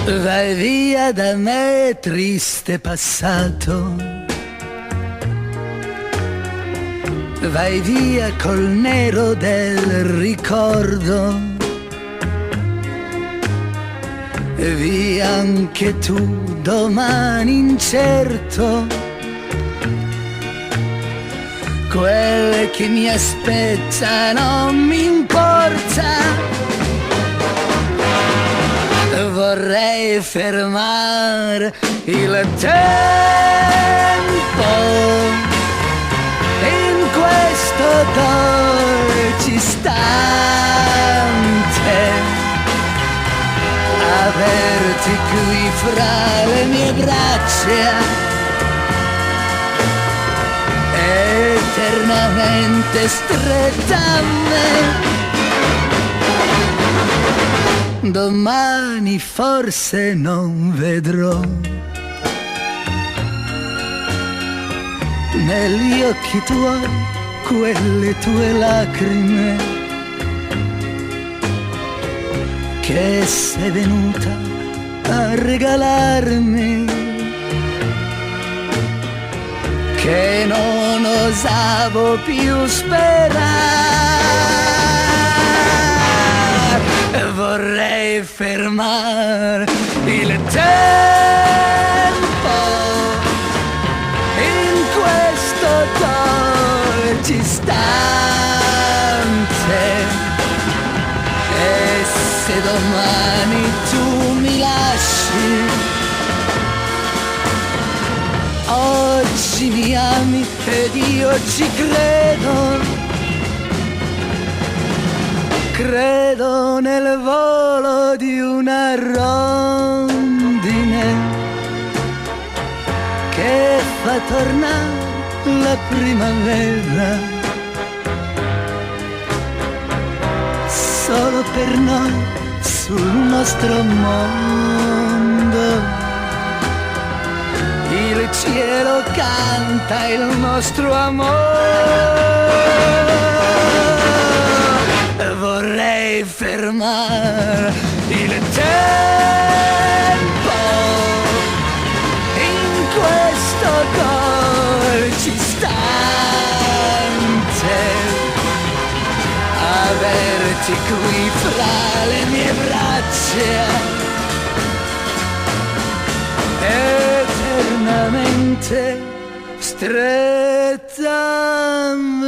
Vai via da me, triste passato. Vai via col nero del ricordo. Via anche tu domani incerto. Quel che mi aspetta non mi importa. Vorrei fermare il tempo in questo dolce istante, averti qui fra le mie braccia, eternamente stretta a me. Domani forse non vedrò negli occhi tuoi quelle tue lacrime che sei venuta a regalarmi, che non osavo più sperare. Vorrei fermare il tempo in questo dolce istante, e se domani tu mi lasci, oggi mi ami ed io ci credo. Credo nel volo di una rondine che fa tornare la primavera, solo per noi sul nostro mondo. Il cielo canta il nostro amore. Vorrei fermare il tempo in questo dolce istante, averti qui fra le mie braccia, eternamente stretta a me.